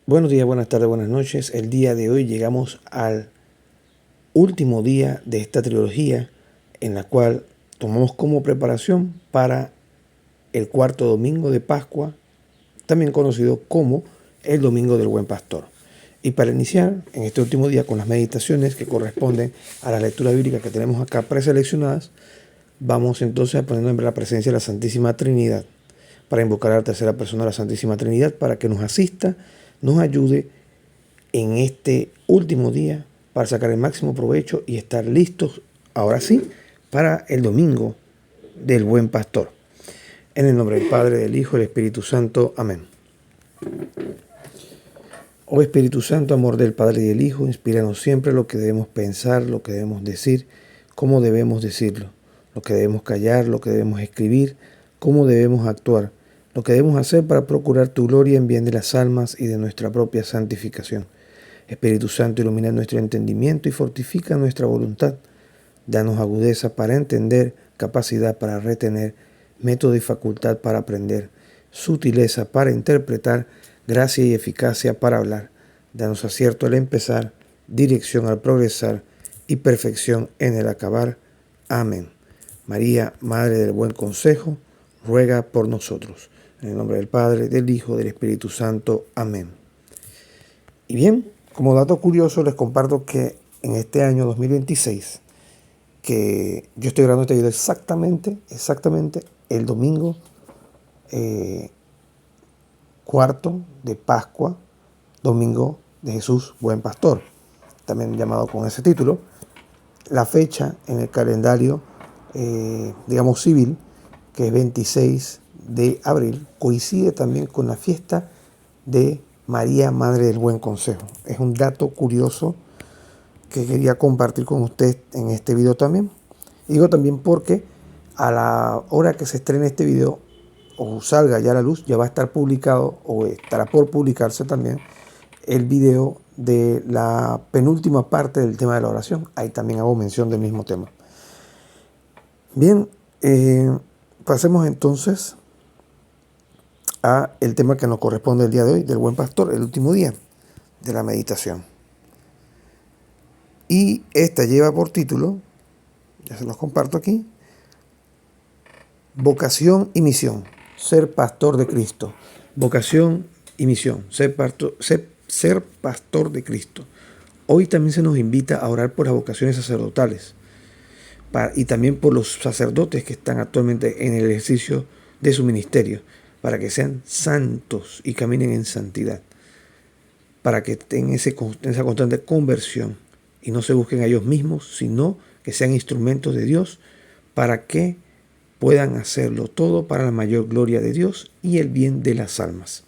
Buenos días, buenas tardes, buenas noches. El día de hoy llegamos al último día de esta trilogía en la cual tomamos como preparación para el cuarto domingo de Pascua, también conocido como el Domingo del Buen Pastor. Y para iniciar en este último día con las meditaciones que corresponden a la lectura bíblica que tenemos acá preseleccionadas, vamos entonces a poner en la presencia de la Santísima Trinidad para invocar a la tercera persona de la Santísima Trinidad para que nos asista, nos ayude en este último día para sacar el máximo provecho y estar listos, ahora sí, para el domingo del Buen Pastor. En el nombre del Padre, del Hijo y del Espíritu Santo. Amén. Oh Espíritu Santo, amor del Padre y del Hijo, inspíranos siempre lo que debemos pensar, lo que debemos decir, cómo debemos decirlo, lo que debemos callar, lo que debemos escribir, cómo debemos actuar, lo que debemos hacer para procurar tu gloria en bien de las almas y de nuestra propia santificación. Espíritu Santo, ilumina nuestro entendimiento y fortifica nuestra voluntad. Danos agudeza para entender, capacidad para retener, método y facultad para aprender, sutileza para interpretar, gracia y eficacia para hablar. Danos acierto al empezar, dirección al progresar y perfección en el acabar. Amén. María, Madre del Buen Consejo, ruega por nosotros. En el nombre del Padre, del Hijo, del Espíritu Santo. Amén. Y bien, como dato curioso les comparto que en este año 2026, que yo estoy grabando este video exactamente el domingo cuarto de Pascua, domingo de Jesús Buen Pastor, también llamado con ese título. La fecha en el calendario, digamos civil, que es 26 de abril, coincide también con la fiesta de María, Madre del Buen Consejo. Es un dato curioso que quería compartir con usted en este video también. Y digo también porque a la hora que se estrene este video o salga ya a la luz, ya va a estar publicado o estará por publicarse también el video de la penúltima parte del tema de la oración. Ahí también hago mención del mismo tema. Bien, pasemos entonces a el tema que nos corresponde el día de hoy, del Buen Pastor, el último día de la meditación. Y esta lleva por título, ya se los comparto aquí, vocación y misión, ser pastor de Cristo. Vocación y misión, ser pastor de Cristo. Hoy también se nos invita a orar por las vocaciones sacerdotales y también por los sacerdotes que están actualmente en el ejercicio de su ministerio, para que sean santos y caminen en santidad, para que tengan esa constante conversión y no se busquen a ellos mismos, sino que sean instrumentos de Dios para que puedan hacerlo todo para la mayor gloria de Dios y el bien de las almas.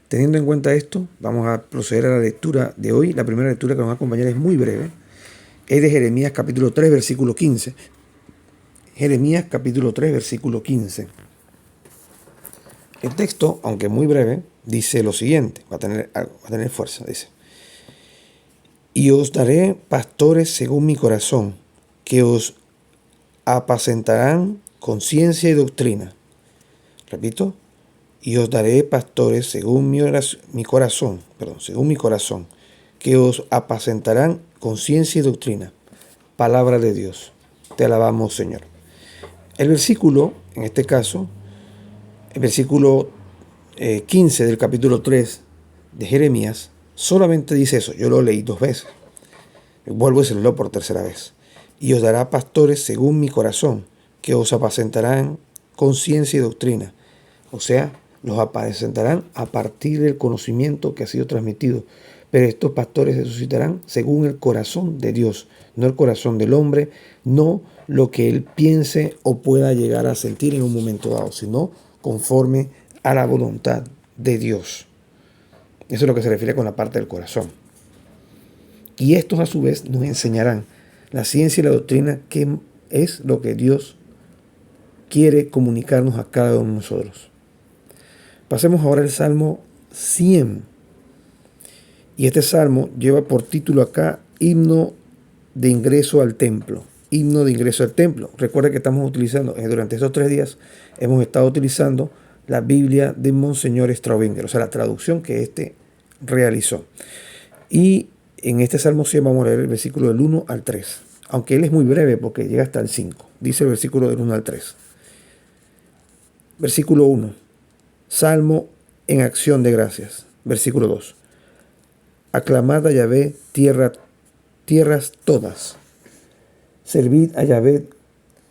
Teniendo en cuenta esto, vamos a proceder a la lectura de hoy. La primera lectura que nos va a acompañar es muy breve. Es de Jeremías capítulo 3, versículo 15. Jeremías capítulo 3, versículo 15. El texto, aunque muy breve, dice lo siguiente, va a tener fuerza, dice: y os daré pastores según mi corazón, que os apacentarán con ciencia y doctrina. Repito, y os daré pastores según mi corazón, que os apacentarán con ciencia y doctrina. Palabra de Dios. Te alabamos, Señor. El versículo, en este caso, el versículo 15 del capítulo 3 de Jeremías, solamente dice eso. Yo lo leí 2 veces. Vuelvo y se lo leo por tercera vez. Y os dará pastores según mi corazón, que os apacentarán con ciencia y doctrina. O sea, los apacentarán a partir del conocimiento que ha sido transmitido. Pero estos pastores se suscitarán según el corazón de Dios, no el corazón del hombre, no lo que él piense o pueda llegar a sentir en un momento dado, sino conforme a la voluntad de Dios. Eso es lo que se refiere con la parte del corazón. Y estos a su vez nos enseñarán la ciencia y la doctrina, que es lo que Dios quiere comunicarnos a cada uno de nosotros. Pasemos ahora al Salmo 100. Y este salmo lleva por título acá, himno de ingreso al templo. Himno de ingreso al templo. Recuerda que estamos utilizando, durante estos 3 días, hemos estado utilizando la Biblia de Monseñor Straubinger, o sea, la traducción que éste realizó. Y en este Salmo 100 vamos a leer el versículo del 1 al 3, aunque él es muy breve porque llega hasta el 5. Dice el versículo del 1 al 3. Versículo 1. Salmo en acción de gracias. Versículo 2. Aclamad a Yahvé, tierras todas. Servid a Yahvé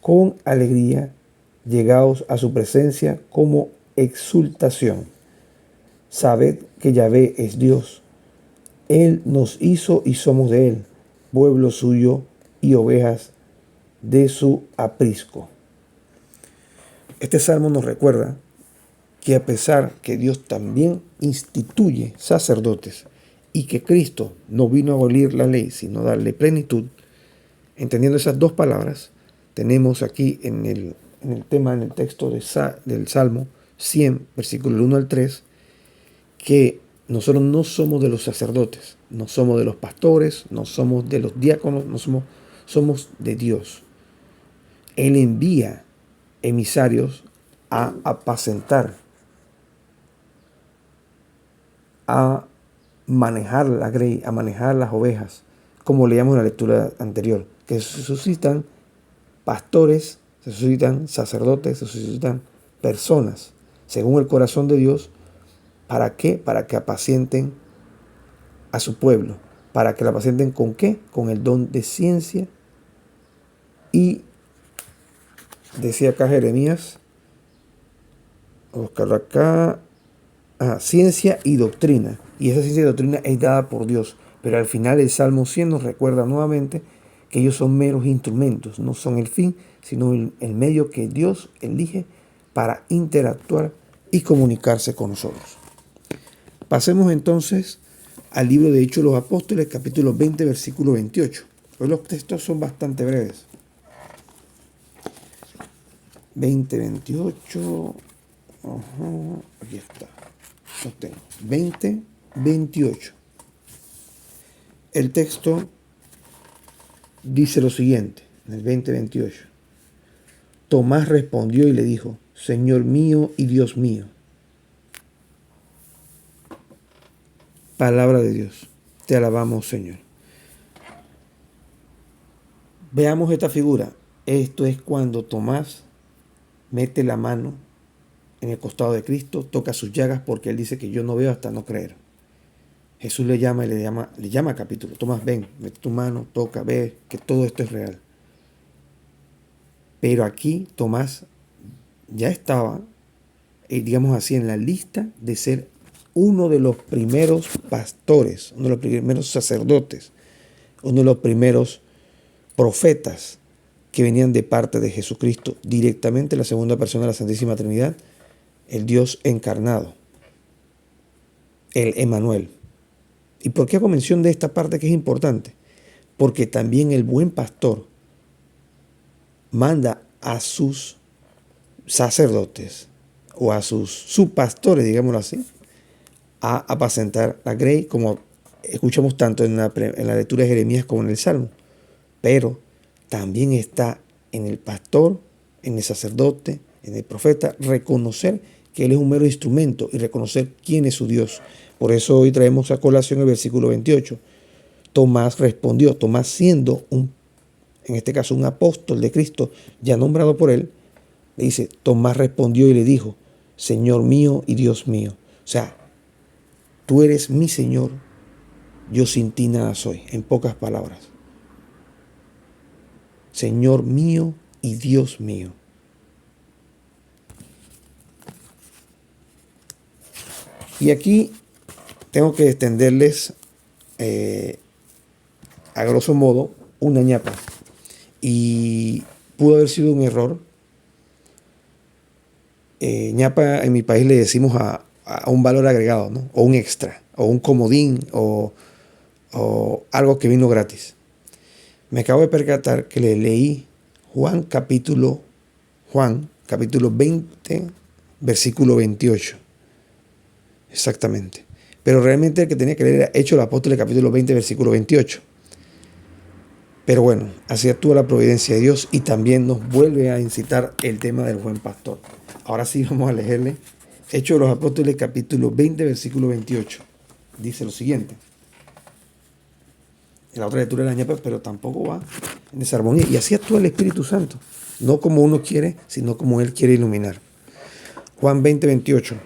con alegría. Llegaos a su presencia como exultación. Sabed que Yahvé es Dios. Él nos hizo y somos de Él, pueblo suyo y ovejas de su aprisco. Este salmo nos recuerda que a pesar que Dios también instituye sacerdotes y que Cristo no vino a abolir la ley, sino a darle plenitud, entendiendo esas dos palabras, tenemos aquí en el texto del Salmo 100, versículo 1 al 3, que nosotros no somos de los sacerdotes, no somos de los pastores, no somos de los diáconos, somos de Dios. Él envía emisarios a apacentar, a manejar la grey, a manejar las ovejas, como leíamos en la lectura anterior, que se suscitan pastores, se suscitan sacerdotes, se suscitan personas, según el corazón de Dios. ¿Para qué? Para que apacienten a su pueblo. ¿Para que la apacienten con qué? Con el don de ciencia. Y decía acá Jeremías, voy a buscarlo acá, ciencia y doctrina. Y esa ciencia y doctrina es dada por Dios. Pero al final el Salmo 100 nos recuerda nuevamente que ellos son meros instrumentos. No son el fin, sino el medio que Dios elige para interactuar y comunicarse con nosotros. Pasemos entonces al libro de Hechos de los Apóstoles, capítulo 20, versículo 28. Hoy los textos son bastante breves. 20, 28. Aquí está. Los tengo. 20, 28. El texto dice lo siguiente, en el 20, 28. Tomás respondió y le dijo, Señor mío y Dios mío. Palabra de Dios. Te alabamos, Señor. Veamos esta figura. Esto es cuando Tomás mete la mano en el costado de Cristo, toca sus llagas porque él dice que yo no veo hasta no creer. Jesús le llama y le llama a capítulo. Tomás, ven, mete tu mano, toca, ve que todo esto es real. Pero aquí Tomás ya estaba, digamos así, en la lista de ser uno de los primeros pastores, uno de los primeros sacerdotes, uno de los primeros profetas que venían de parte de Jesucristo, directamente la segunda persona de la Santísima Trinidad, el Dios encarnado, el Emmanuel. ¿Y por qué hago mención de esta parte que es importante? Porque también el buen pastor manda a sus sacerdotes o a sus subpastores, digámoslo así, a apacentar la grey, como escuchamos tanto en la lectura de Jeremías como en el Salmo. Pero también está en el pastor, en el sacerdote, en el profeta, reconocer que él es un mero instrumento y reconocer quién es su Dios. Por eso hoy traemos a colación el versículo 28. Tomás respondió, Tomás siendo en este caso un apóstol de Cristo, ya nombrado por él, le dice, Tomás respondió y le dijo, Señor mío y Dios mío. O sea, tú eres mi Señor, yo sin ti nada soy, en pocas palabras. Señor mío y Dios mío. Y aquí tengo que extenderles, a grosso modo, una ñapa. Y pudo haber sido un error. ñapa en mi país le decimos a un valor agregado, ¿no? O un extra, o un comodín, o algo que vino gratis. Me acabo de percatar que le leí Juan capítulo 20, versículo 28. Exactamente. Pero realmente el que tenía que leer era Hechos de los Apóstoles, capítulo 20, versículo 28. Pero bueno, así actúa la providencia de Dios y también nos vuelve a incitar el tema del buen pastor. Ahora sí vamos a leerle Hechos de los Apóstoles, capítulo 20, versículo 28. Dice lo siguiente. La otra lectura es la ñapa, pero tampoco va en desarmonía. Y así actúa el Espíritu Santo. No como uno quiere, sino como Él quiere iluminar. Juan 20, 28.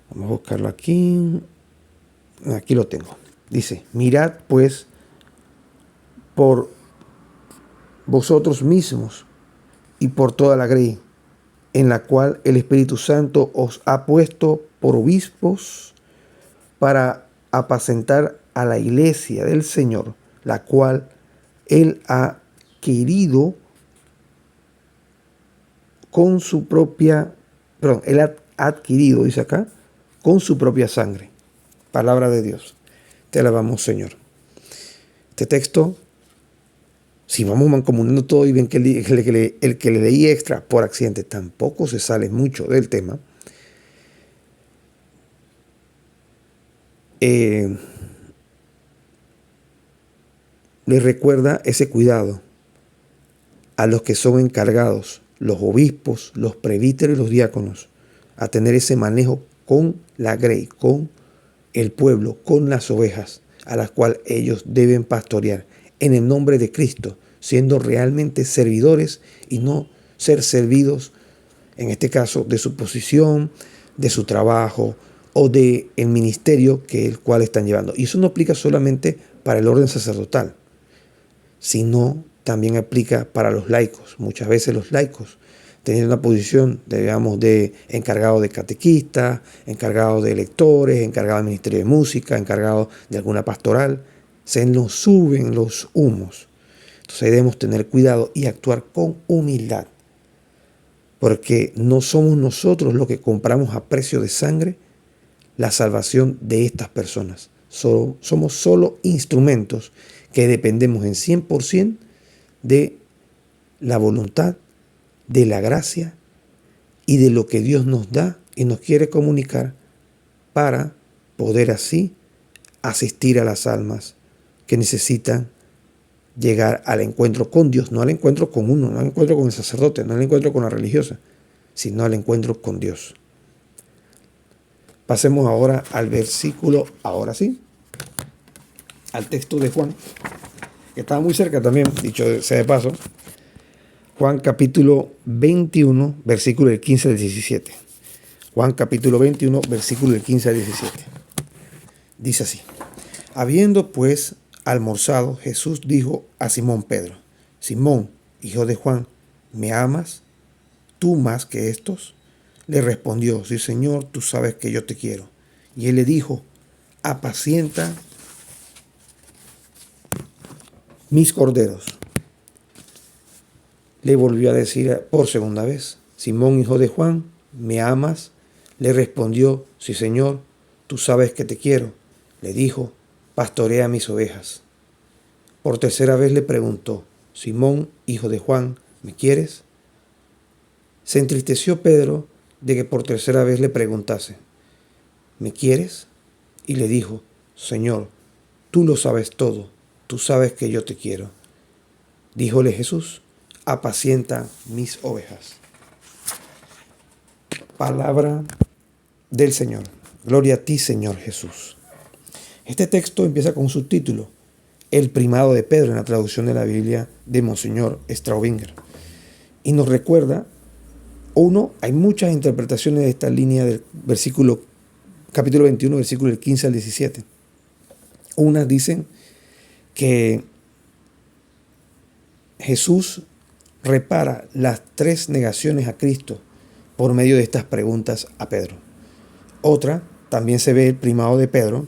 Vamos a buscarlo aquí. Aquí lo tengo. Dice, mirad pues por vosotros mismos y por toda la grey, en la cual el Espíritu Santo os ha puesto por obispos para apacentar a la iglesia del Señor, la cual Él ha adquirido con su propia, Él ha adquirido, dice acá, con su propia sangre. Palabra de Dios. Te alabamos, Señor. Este texto, si vamos mancomunando todo y ven que el que le leí extra por accidente tampoco se sale mucho del tema, le recuerda ese cuidado a los que son encargados, los obispos, los presbíteros y los diáconos, a tener ese manejo con la grey, con el pueblo, con las ovejas, a las cuales ellos deben pastorear en el nombre de Cristo, siendo realmente servidores y no ser servidos, en este caso, de su posición, de su trabajo o del ministerio que el cual están llevando. Y eso no aplica solamente para el orden sacerdotal, sino también aplica para los laicos. Muchas veces los laicos, teniendo una posición, digamos, de encargado de catequista, encargado de lectores, encargado del ministerio de música, encargado de alguna pastoral, se nos suben los humos. Entonces ahí debemos tener cuidado y actuar con humildad, porque no somos nosotros los que compramos a precio de sangre la salvación de estas personas. Somos solo instrumentos que dependemos en 100% de la voluntad, de la gracia y de lo que Dios nos da y nos quiere comunicar para poder así asistir a las almas que necesitan llegar al encuentro con Dios, no al encuentro con uno, no al encuentro con el sacerdote, no al encuentro con la religiosa, sino al encuentro con Dios. Pasemos ahora al versículo, ahora sí, al texto de Juan, que estaba muy cerca también, dicho sea de paso. Juan capítulo 21, versículo del 15 al 17. Juan capítulo 21, versículo del 15 al 17. Dice así. Habiendo pues almorzado, Jesús dijo a Simón Pedro, Simón, hijo de Juan, ¿me amas tú más que estos? Le respondió, sí, Señor, tú sabes que yo te quiero. Y él le dijo, apacienta mis corderos. Le volvió a decir por segunda vez, Simón, hijo de Juan, ¿me amas? Le respondió, sí, Señor, tú sabes que te quiero. Le dijo, pastorea mis ovejas. Por tercera vez le preguntó, Simón, hijo de Juan, ¿me quieres? Se entristeció Pedro de que por tercera vez le preguntase, ¿me quieres? Y le dijo, Señor, tú lo sabes todo, tú sabes que yo te quiero. Díjole Jesús, apacienta mis ovejas. Palabra del Señor. Gloria a ti, Señor Jesús. Este texto empieza con un subtítulo, El primado de Pedro, en la traducción de la Biblia de Monseñor Straubinger. Y nos recuerda, hay muchas interpretaciones de esta línea del versículo, capítulo 21, versículo del 15 al 17. Unas dicen que Jesús repara las 3 negaciones a Cristo por medio de estas preguntas a Pedro. Otra, también se ve el primado de Pedro,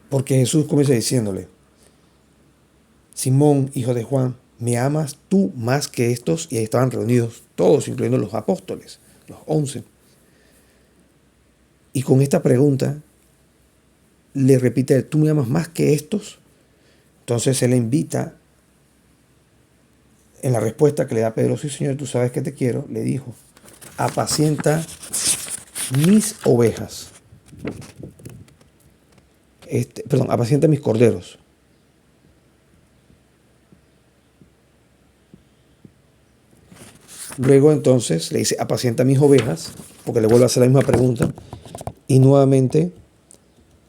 porque Jesús comienza diciéndole, Simón, hijo de Juan, ¿me amas tú más que estos? Y ahí estaban reunidos todos, incluyendo los apóstoles, los 11. Y con esta pregunta le repite, ¿tú me amas más que estos? Entonces se le invita, en la respuesta que le da Pedro, sí, Señor, tú sabes que te quiero, le dijo, apacienta mis ovejas. Apacienta mis corderos. Luego entonces le dice, apacienta mis ovejas, porque le vuelve a hacer la misma pregunta. Y nuevamente,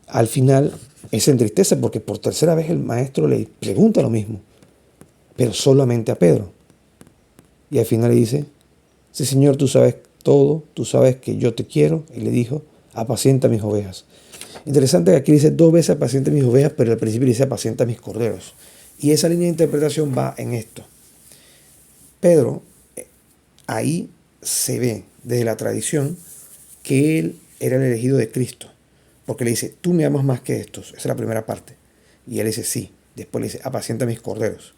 al final, él se entristece porque por tercera vez el maestro le pregunta lo mismo, pero solamente a Pedro. Y al final le dice, sí, Señor, tú sabes todo, tú sabes que yo te quiero. Y le dijo, apacienta mis ovejas. Interesante que aquí dice 2 veces apacienta mis ovejas, pero al principio dice apacienta mis corderos. Y esa línea de interpretación va en esto. Pedro, ahí se ve desde la tradición que él era el elegido de Cristo. Porque le dice, tú me amas más que estos. Esa es la primera parte. Y él dice, sí. Después le dice, apacienta mis corderos.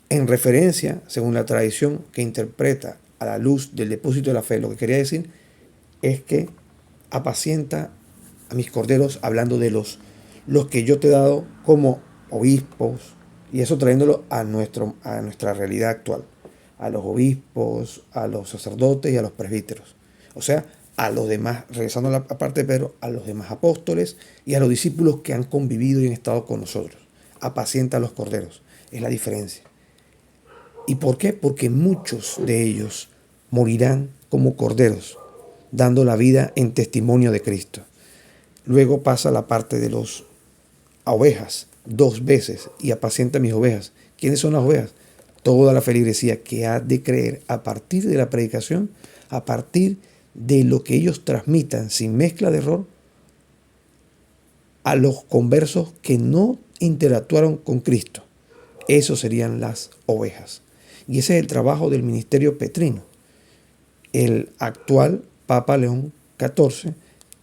En referencia, según la tradición que interpreta a la luz del depósito de la fe, lo que quería decir es que apacienta a mis corderos, hablando de los que yo te he dado como obispos, y eso trayéndolo a nuestra realidad actual, a los obispos, a los sacerdotes y a los presbíteros. O sea, a los demás, regresando a la parte de Pedro, a los demás apóstoles y a los discípulos que han convivido y han estado con nosotros. Apacienta a los corderos. Es la diferencia. ¿Y por qué? Porque muchos de ellos morirán como corderos, dando la vida en testimonio de Cristo. Luego pasa la parte de los ovejas, 2 veces, y apacienta mis ovejas. ¿Quiénes son las ovejas? Toda la feligresía que ha de creer a partir de la predicación, a partir de lo que ellos transmitan sin mezcla de error, a los conversos que no interactuaron con Cristo. Esos serían las ovejas. Y ese es el trabajo del ministerio petrino. El actual Papa León XIV,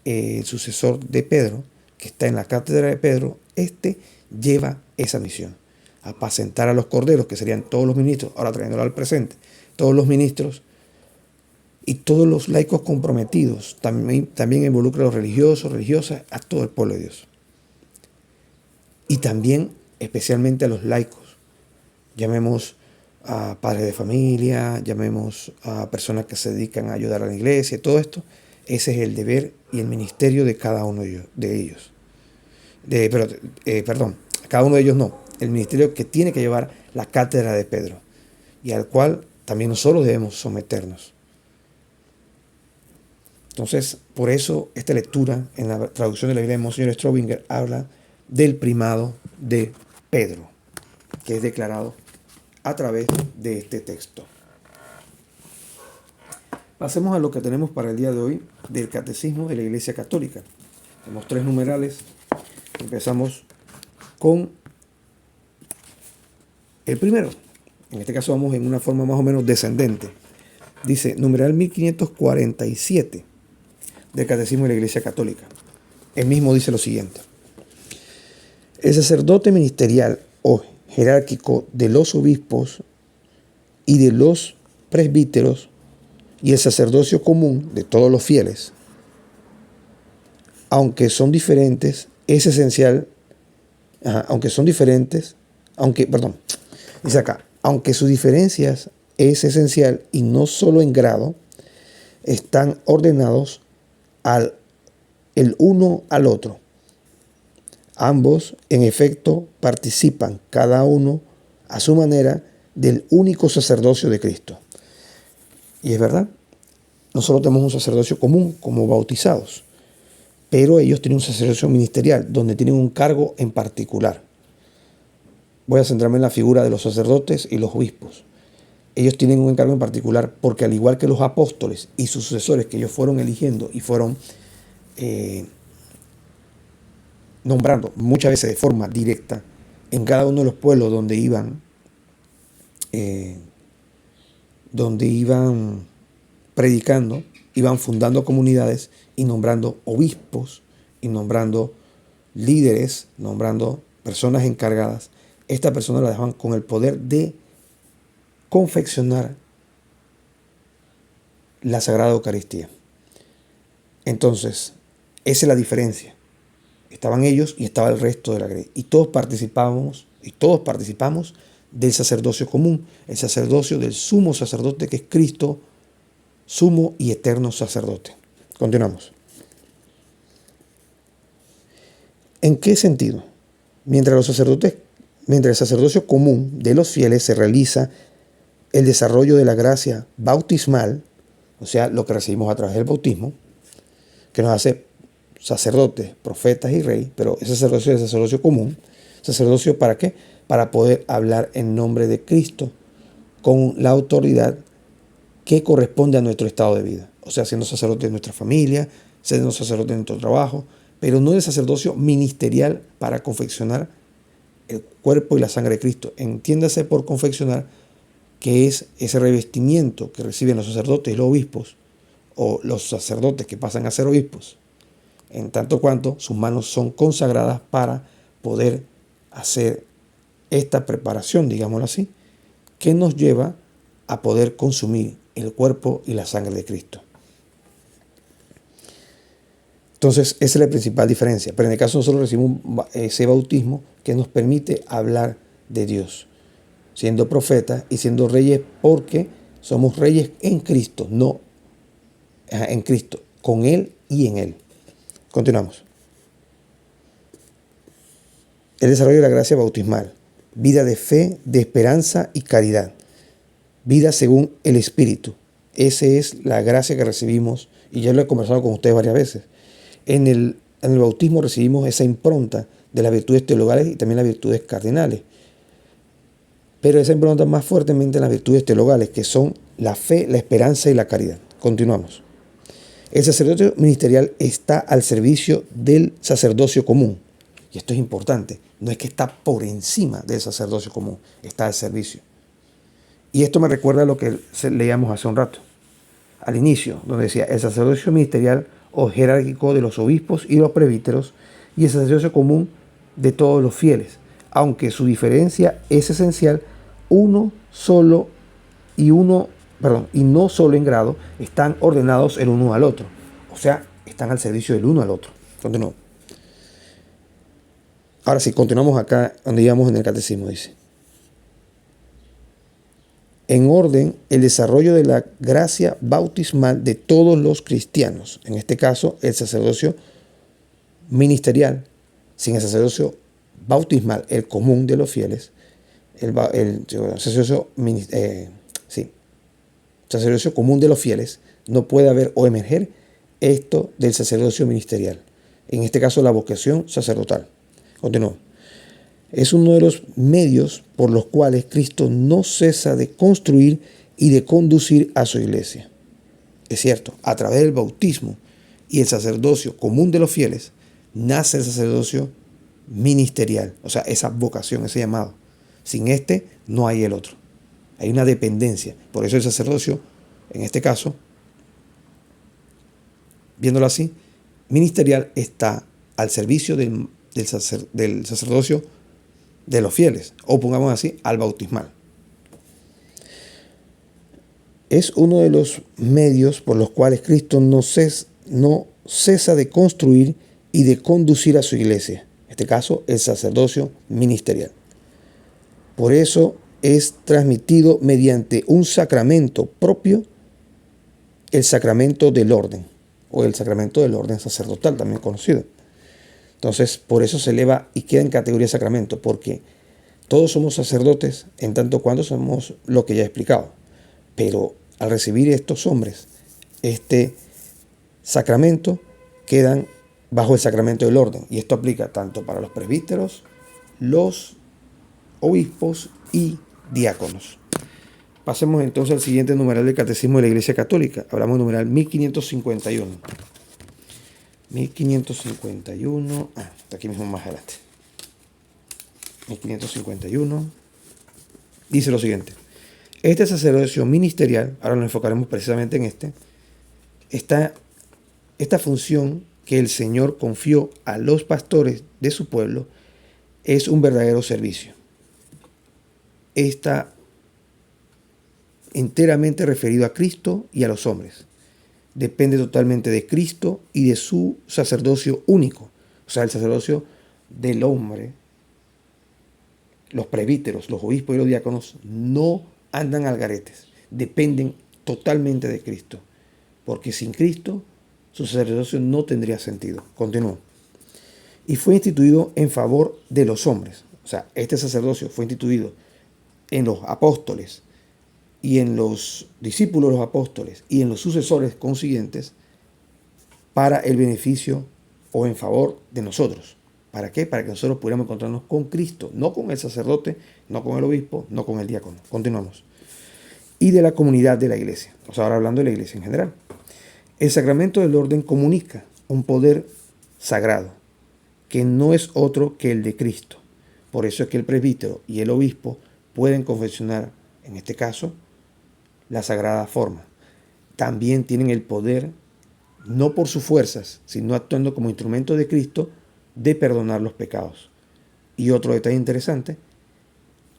el sucesor de Pedro, que está en la cátedra de Pedro, lleva esa misión. Apacentar a los corderos, que serían todos los ministros, ahora trayéndolo al presente, todos los ministros y todos los laicos comprometidos. También involucra a los religiosos, religiosas, a todo el pueblo de Dios. Y también, especialmente a los laicos. Llamemos a padres de familia, llamemos a personas que se dedican a ayudar a la iglesia, todo esto. Ese es el deber y el ministerio de cada uno de ellos. Cada uno de ellos no. El ministerio que tiene que llevar la cátedra de Pedro y al cual también nosotros debemos someternos. Entonces, por eso esta lectura en la traducción de la Biblia de Monseñor Straubinger habla del primado de Pedro, que es declarado a través de este texto. Pasemos a lo que tenemos para el día de hoy del Catecismo de la Iglesia Católica. Tenemos 3 numerales. Empezamos con el primero. En este caso vamos en una forma más o menos descendente. Dice, numeral 1547 del Catecismo de la Iglesia Católica. El mismo dice lo siguiente. El sacerdote ministerial o jerárquico de los obispos y de los presbíteros y el sacerdocio común de todos los fieles, aunque son diferentes, es esencial, aunque sus diferencias es esencial y no solo en grado, están ordenados el uno al otro. Ambos, en efecto, participan, cada uno a su manera, del único sacerdocio de Cristo. Y es verdad, nosotros tenemos un sacerdocio común como bautizados, pero ellos tienen un sacerdocio ministerial, donde tienen un cargo en particular. Voy a centrarme en la figura de los sacerdotes y los obispos. Ellos tienen un encargo en particular porque al igual que los apóstoles y sus sucesores que ellos fueron eligiendo y fueron nombrando muchas veces de forma directa en cada uno de los pueblos donde iban predicando, iban fundando comunidades y nombrando obispos y nombrando líderes, nombrando personas encargadas. Estas personas las dejaban con el poder de confeccionar la Sagrada Eucaristía. Entonces, esa es la diferencia. Estaban ellos y estaba el resto de la iglesia. Y todos participamos del sacerdocio común, el sacerdocio del sumo sacerdote que es Cristo, sumo y eterno sacerdote. Continuamos. ¿En qué sentido? Mientras el sacerdocio común de los fieles se realiza el desarrollo de la gracia bautismal, o sea, lo que recibimos a través del bautismo, que nos hace sacerdotes, profetas y rey, pero ese sacerdocio es el sacerdocio común. ¿Sacerdocio para qué? Para poder hablar en nombre de Cristo con la autoridad que corresponde a nuestro estado de vida. O sea, siendo sacerdote de nuestra familia, siendo sacerdote de nuestro trabajo, pero no el sacerdocio ministerial para confeccionar el cuerpo y la sangre de Cristo. Entiéndase por confeccionar que es ese revestimiento que reciben los sacerdotes y los obispos, o los sacerdotes que pasan a ser obispos, en tanto cuanto sus manos son consagradas para poder hacer esta preparación, digámoslo así, que nos lleva a poder consumir el cuerpo y la sangre de Cristo. Entonces, esa es la principal diferencia. Pero en el caso nosotros recibimos ese bautismo que nos permite hablar de Dios, siendo profetas y siendo reyes, porque somos reyes en Cristo, no en Cristo, con Él y en Él. Continuamos. El desarrollo de la gracia bautismal. Vida de fe, de esperanza y caridad. Vida según el Espíritu. Esa es la gracia que recibimos, y ya lo he conversado con ustedes varias veces. En el bautismo recibimos esa impronta de las virtudes teologales y también las virtudes cardinales. Pero esa impronta más fuertemente en las virtudes teologales, que son la fe, la esperanza y la caridad. Continuamos. El sacerdocio ministerial está al servicio del sacerdocio común. Y esto es importante. No es que está por encima del sacerdocio común, está al servicio. Y esto me recuerda a lo que leíamos hace un rato, al inicio, donde decía el sacerdocio ministerial o jerárquico de los obispos y los presbíteros y el sacerdocio común de todos los fieles, aunque su diferencia es esencial, y no solo en grado, están ordenados el uno al otro. O sea, están al servicio del uno al otro. Continúo. Ahora sí, continuamos acá donde íbamos en el catecismo, dice. En orden, el desarrollo de la gracia bautismal de todos los cristianos. En este caso, el sacerdocio ministerial, sin el sacerdocio bautismal, el común de los fieles, el sacerdocio común de los fieles, no puede haber o emerger esto del sacerdocio ministerial. En este caso, la vocación sacerdotal. Continúo. Es uno de los medios por los cuales Cristo no cesa de construir y de conducir a su iglesia. Es cierto, a través del bautismo y el sacerdocio común de los fieles, nace el sacerdocio ministerial, o sea, esa vocación, ese llamado. Sin este, no hay el otro. Hay una dependencia. Por eso el sacerdocio, en este caso, viéndolo así, ministerial está al servicio del sacerdocio de los fieles, o pongamos así, al bautismal. Es uno de los medios por los cuales Cristo no cesa de construir y de conducir a su iglesia. En este caso, el sacerdocio ministerial. Por eso es transmitido mediante un sacramento propio, el sacramento del orden, o el sacramento del orden sacerdotal, también conocido. Entonces, por eso se eleva y queda en categoría de sacramento, porque todos somos sacerdotes en tanto cuando somos lo que ya he explicado. Pero al recibir estos hombres este sacramento, quedan bajo el sacramento del orden. Y esto aplica tanto para los presbíteros, los obispos y diáconos. Pasemos entonces al siguiente numeral del Catecismo de la Iglesia Católica. Hablamos del numeral 1551. 1551, está aquí mismo más adelante. 1551 dice lo siguiente. Este sacerdocio ministerial, ahora nos enfocaremos precisamente en esta función que el Señor confió a los pastores de su pueblo, es un verdadero servicio. Está enteramente referido a Cristo y a los hombres. Depende totalmente de Cristo y de su sacerdocio único, o sea, el sacerdocio del hombre. Los presbíteros, los obispos y los diáconos no andan al garetes, dependen totalmente de Cristo, porque sin Cristo su sacerdocio no tendría sentido. Continúo. Y fue instituido en favor de los hombres, o sea, este sacerdocio fue instituido en los apóstoles y en los discípulos, los apóstoles, y en los sucesores consiguientes, para el beneficio o en favor de nosotros. ¿Para qué? Para que nosotros pudiéramos encontrarnos con Cristo, no con el sacerdote, no con el obispo, no con el diácono. Continuamos. Y de la comunidad de la iglesia. O sea, ahora hablando de la iglesia en general. El sacramento del orden comunica un poder sagrado, que no es otro que el de Cristo. Por eso es que el presbítero y el obispo pueden confeccionar, en este caso, la sagrada forma. También tienen el poder, no por sus fuerzas, sino actuando como instrumento de Cristo, de perdonar los pecados. Y otro detalle interesante,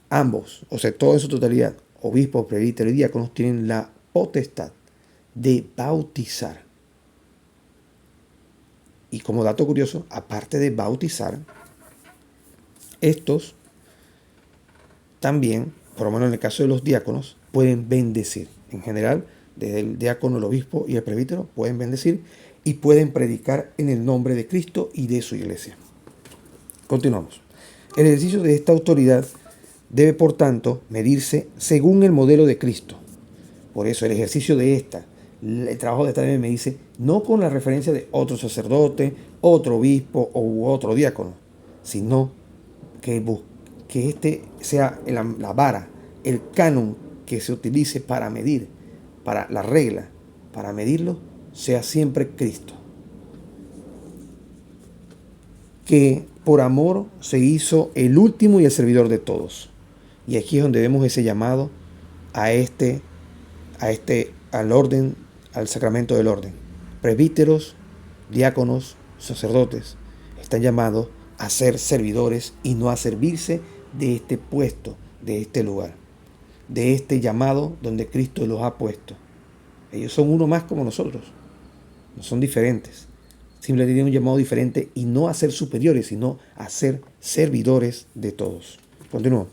ambos, o sea, todo en su totalidad, obispos, presbíteros y diáconos, tienen la potestad de bautizar. Y como dato curioso, aparte de bautizar, estos también, por lo menos en el caso de los diáconos, pueden bendecir. En general, desde el diácono, el obispo y el presbítero pueden bendecir y pueden predicar en el nombre de Cristo y de su iglesia. Continuamos. El ejercicio de esta autoridad debe, por tanto, medirse según el modelo de Cristo. Por eso el ejercicio de el trabajo de esta debe medirse no con la referencia de otro sacerdote, otro obispo u otro diácono, sino que este sea la vara, el canon que se utilice para medir, para la regla, para medirlo, sea siempre Cristo. Que por amor se hizo el último y el servidor de todos. Y aquí es donde vemos ese llamado al orden, al sacramento del orden. Presbíteros, diáconos, sacerdotes están llamados a ser servidores y no a servirse de este puesto, de este lugar, de este llamado donde Cristo los ha puesto. Ellos son uno más como nosotros, no son diferentes. Simplemente tienen un llamado diferente y no a ser superiores, sino a ser servidores de todos. Continúo.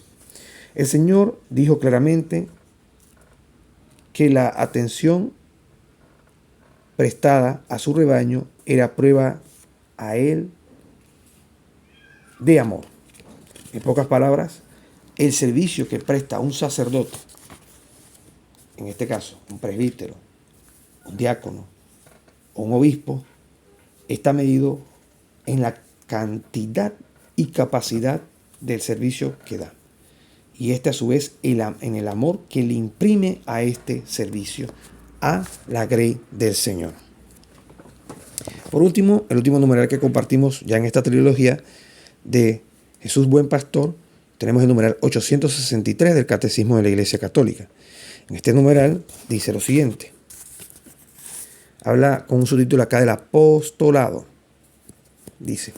El Señor dijo claramente que la atención prestada a su rebaño era prueba a Él de amor. En pocas palabras, el servicio que presta un sacerdote, en este caso un presbítero, un diácono o un obispo, está medido en la cantidad y capacidad del servicio que da. Y a su vez en el amor que le imprime a este servicio, a la grey del Señor. Por último, el último numeral que compartimos ya en esta trilogía de Jesús Buen Pastor, tenemos el numeral 863 del Catecismo de la Iglesia Católica. En este numeral dice lo siguiente. Habla con un subtítulo acá del apostolado. Dice,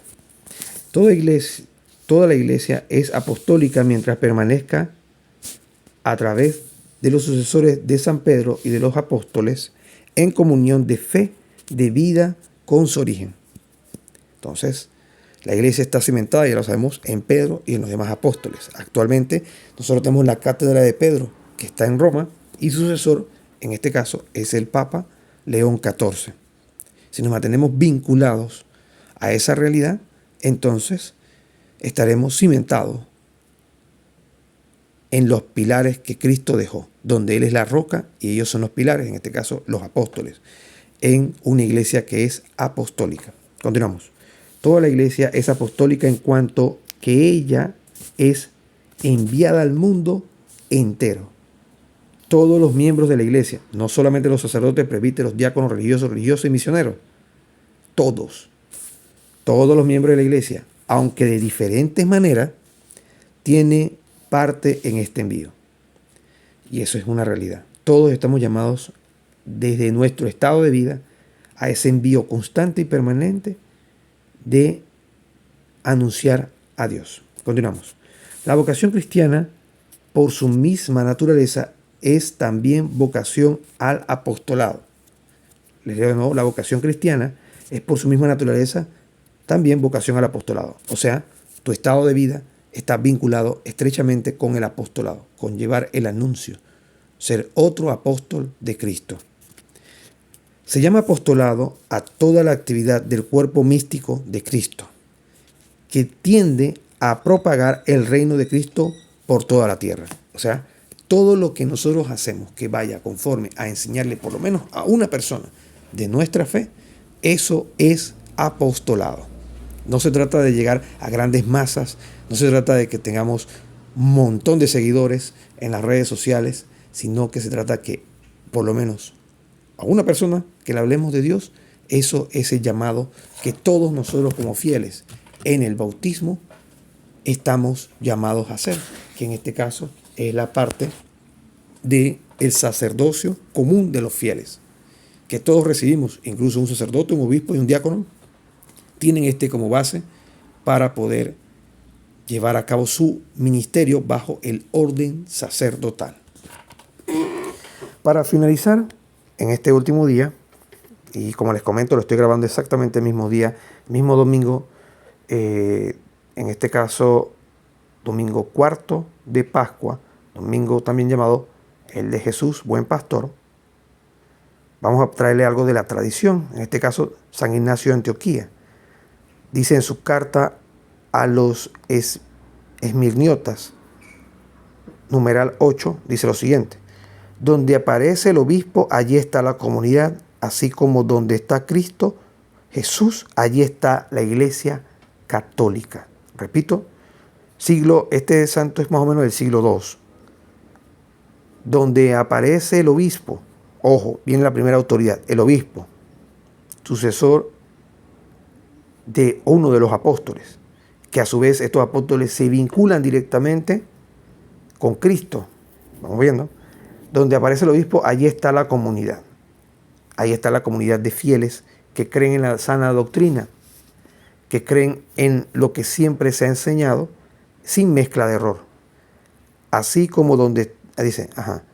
toda la iglesia es apostólica mientras permanezca a través de los sucesores de San Pedro y de los apóstoles en comunión de fe, de vida con su origen. Entonces, la iglesia está cimentada, ya lo sabemos, en Pedro y en los demás apóstoles. Actualmente, nosotros tenemos la cátedra de Pedro, que está en Roma, y su sucesor, en este caso, es el Papa León XIV. Si nos mantenemos vinculados a esa realidad, entonces estaremos cimentados en los pilares que Cristo dejó, donde Él es la roca y ellos son los pilares, en este caso los apóstoles, en una iglesia que es apostólica. Continuamos. Toda la iglesia es apostólica en cuanto que ella es enviada al mundo entero. Todos los miembros de la iglesia, no solamente los sacerdotes, presbíteros, diáconos, religiosos y misioneros, todos los miembros de la iglesia, aunque de diferentes maneras, tiene parte en este envío. Y eso es una realidad. Todos estamos llamados desde nuestro estado de vida a ese envío constante y permanente de anunciar a Dios. Continuamos. La vocación cristiana, por su misma naturaleza, es también vocación al apostolado. Les digo de nuevo, la vocación cristiana es por su misma naturaleza también vocación al apostolado. O sea, tu estado de vida está vinculado estrechamente con el apostolado, con llevar el anuncio, ser otro apóstol de Cristo. Se llama apostolado a toda la actividad del cuerpo místico de Cristo, que tiende a propagar el reino de Cristo por toda la tierra. O sea, todo lo que nosotros hacemos que vaya conforme a enseñarle por lo menos a una persona de nuestra fe, eso es apostolado. No se trata de llegar a grandes masas, no se trata de que tengamos un montón de seguidores en las redes sociales, sino que se trata que por lo menos a una persona que le hablemos de Dios. Eso es el llamado que todos nosotros como fieles en el bautismo estamos llamados a hacer, que en este caso es la parte del sacerdocio común de los fieles, que todos recibimos, incluso un sacerdote, un obispo y un diácono, tienen como base para poder llevar a cabo su ministerio bajo el orden sacerdotal. Para finalizar, en este último día, y como les comento, lo estoy grabando exactamente el mismo día, mismo domingo, en este caso, domingo cuarto de Pascua, domingo también llamado el de Jesús, buen pastor. Vamos a traerle algo de la tradición, en este caso, San Ignacio de Antioquía. Dice en su carta a los esmirniotas, numeral 8, dice lo siguiente: donde aparece el obispo, allí está la comunidad, así como donde está Cristo Jesús, allí está la iglesia católica. Repito, este santo es más o menos del siglo II. Donde aparece el obispo, ojo, viene la primera autoridad, el obispo, sucesor de uno de los apóstoles, que a su vez estos apóstoles se vinculan directamente con Cristo. Vamos viendo. Donde aparece el obispo, allí está la comunidad. Ahí está la comunidad de fieles que creen en la sana doctrina, que creen en lo que siempre se ha enseñado, sin mezcla de error. Así como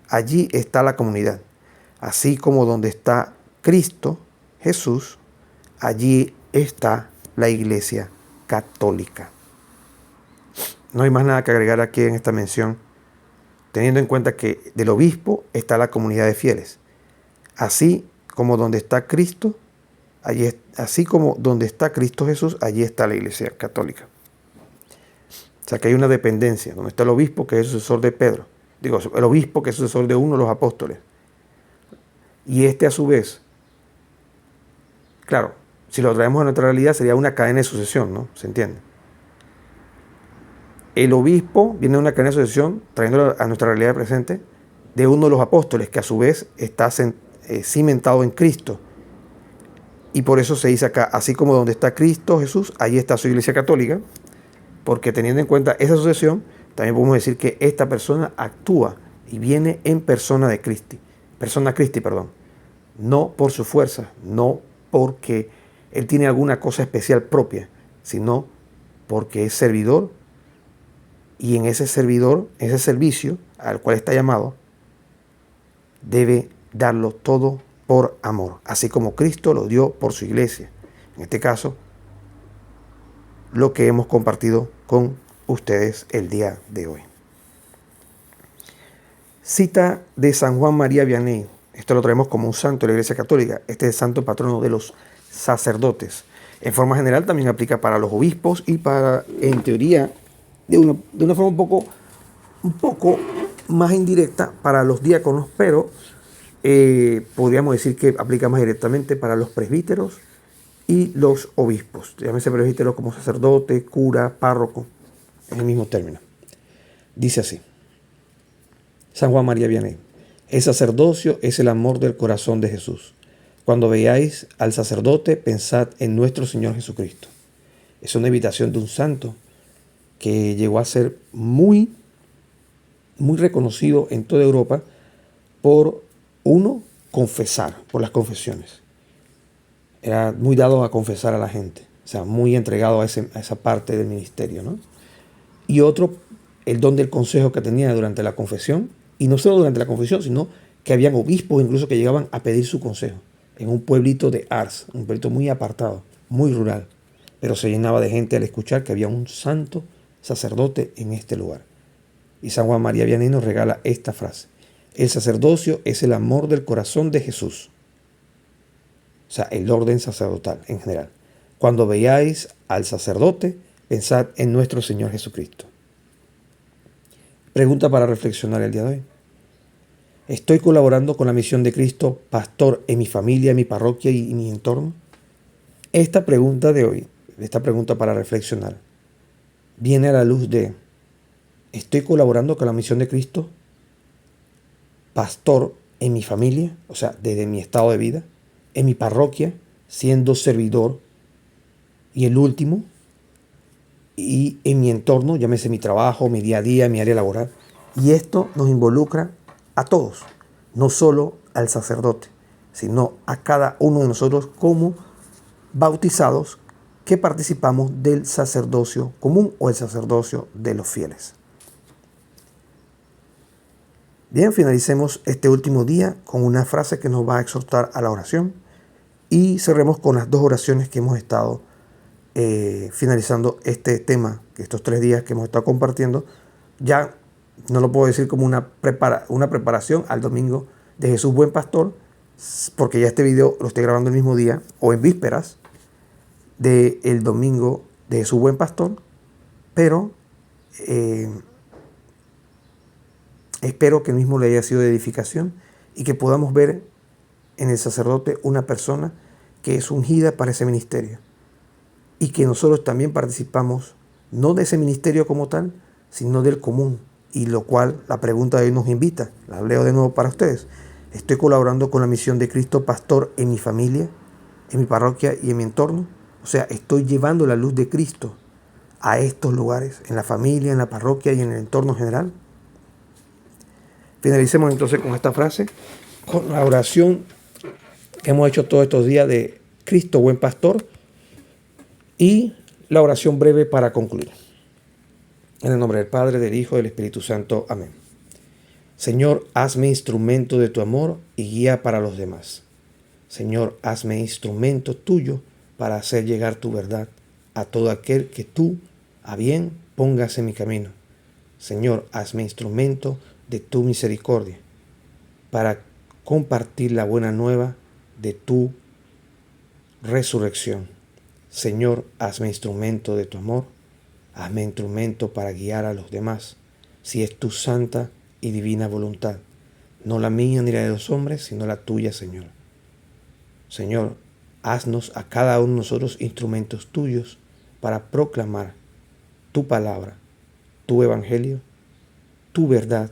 allí está la comunidad. Así como donde está Cristo Jesús, allí está la iglesia católica. No hay más nada que agregar aquí en esta mención, teniendo en cuenta que del obispo está la comunidad de fieles. Así como donde está Cristo, así como donde está Cristo Jesús, allí está la iglesia católica. O sea que hay una dependencia, donde está el obispo, que es el sucesor de Pedro. El obispo, que es el sucesor de uno de los apóstoles. Y a su vez, claro, si lo traemos a nuestra realidad, sería una cadena de sucesión, ¿no? ¿Se entiende? El obispo viene de una cadena de sucesión, trayéndolo a nuestra realidad presente, de uno de los apóstoles, que a su vez está cimentado en Cristo. Y por eso se dice acá, así como donde está Cristo Jesús, ahí está su iglesia católica, porque teniendo en cuenta esa sucesión, también podemos decir que esta persona actúa y viene en persona Cristi, no por su fuerza, no porque él tiene alguna cosa especial propia, sino porque es servidor, y en ese servicio al cual está llamado, debe darlo todo por amor, así como Cristo lo dio por su iglesia. En este caso, lo que hemos compartido con ustedes el día de hoy. Cita de San Juan María Vianney. Esto lo traemos como un santo de la Iglesia Católica. Este es el santo patrono de los sacerdotes. En forma general también aplica para los obispos y para, en teoría, de una forma un poco más indirecta para los diáconos, pero podríamos decir que aplica más directamente para los presbíteros y los obispos. Llámese presbítero como sacerdote, cura, párroco, en el mismo término. Dice así: San Juan María Vianney: el sacerdocio es el amor del corazón de Jesús. Cuando veáis al sacerdote, pensad en nuestro Señor Jesucristo. Es una invitación de un santo que llegó a ser muy reconocido en toda Europa por confesar, por las confesiones. Era muy dado a confesar a la gente, o sea, muy entregado a esa parte del ministerio, ¿no? Y otro, el don del consejo que tenía durante la confesión, y no solo durante la confesión, sino que habían obispos incluso que llegaban a pedir su consejo en un pueblito de Ars, un pueblito muy apartado, muy rural, pero se llenaba de gente al escuchar que había un santo sacerdote en este lugar. Y San Juan María Vianney nos regala esta frase: el sacerdocio es el amor del corazón de Jesús. O sea, el orden sacerdotal en general. Cuando veáis al sacerdote, pensad en nuestro Señor Jesucristo. Pregunta para reflexionar el día de hoy: ¿Estoy colaborando con la misión de Cristo, pastor, en mi familia, en mi parroquia y mi entorno? Esta pregunta de hoy, esta pregunta para reflexionar, viene a la luz de: ¿estoy colaborando con la misión de Cristo, pastor, en mi familia, o sea, desde mi estado de vida, en mi parroquia, siendo servidor, y el último, y en mi entorno, llámese mi trabajo, mi día a día, mi área laboral? Y esto nos involucra a todos, no solo al sacerdote, sino a cada uno de nosotros como bautizados que participamos del sacerdocio común o el sacerdocio de los fieles. Bien, finalicemos este último día con una frase que nos va a exhortar a la oración y cerremos con las 2 oraciones que hemos estado finalizando este tema, que estos 3 días que hemos estado compartiendo. Ya no lo puedo decir como una preparación al domingo de Jesús Buen Pastor, porque ya este video lo estoy grabando el mismo día o en vísperas del domingo de Jesús Buen Pastor, pero espero que el mismo le haya sido de edificación y que podamos ver en el sacerdote una persona que es ungida para ese ministerio y que nosotros también participamos no de ese ministerio como tal, sino del común, y lo cual la pregunta de hoy nos invita. La leo de nuevo para ustedes. ¿Estoy colaborando con la misión de Cristo, pastor, en mi familia, en mi parroquia y en mi entorno? O sea, estoy llevando la luz de Cristo a estos lugares, en la familia, en la parroquia y en el entorno general. Finalicemos entonces con esta frase, con la oración que hemos hecho todos estos días de Cristo Buen Pastor, y la oración breve para concluir. En el nombre del Padre, del Hijo y del Espíritu Santo. Amén. Señor, hazme instrumento de tu amor y guía para los demás. Señor, hazme instrumento tuyo para hacer llegar tu verdad a todo aquel que tú, a bien, pongas en mi camino. Señor, hazme instrumento de tu misericordia para compartir la buena nueva de tu resurrección. Señor, hazme instrumento de tu amor, hazme instrumento para guiar a los demás, si es tu santa y divina voluntad, no la mía ni la de los hombres, sino la tuya, Señor. Señor, haznos a cada uno de nosotros instrumentos tuyos para proclamar tu palabra, tu evangelio, tu verdad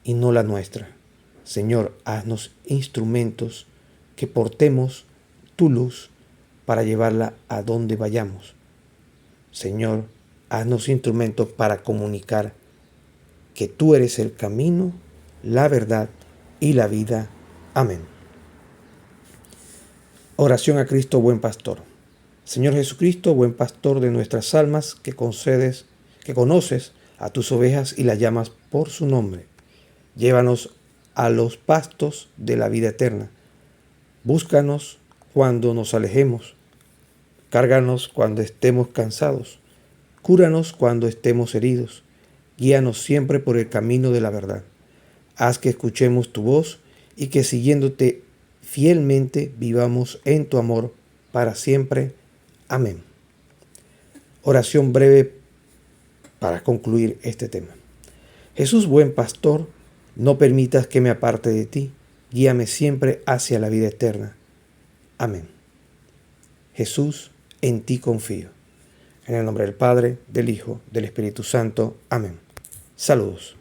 y no la nuestra. Señor, haznos instrumentos que portemos tu luz para llevarla a donde vayamos. Señor, haznos instrumentos para comunicar que tú eres el camino, la verdad y la vida. Amén. Oración a Cristo, buen pastor. Señor Jesucristo, buen pastor de nuestras almas, que conoces a tus ovejas y las llamas por su nombre. Llévanos a los pastos de la vida eterna. Búscanos cuando nos alejemos. Cárganos cuando estemos cansados. Cúranos cuando estemos heridos. Guíanos siempre por el camino de la verdad. Haz que escuchemos tu voz y que siguiéndote fielmente vivamos en tu amor para siempre. Amén. Oración breve para concluir este tema. Jesús, buen pastor, no permitas que me aparte de ti. Guíame siempre hacia la vida eterna. Amén. Jesús, en ti confío. En el nombre del Padre, del Hijo, del Espíritu Santo. Amén. Saludos.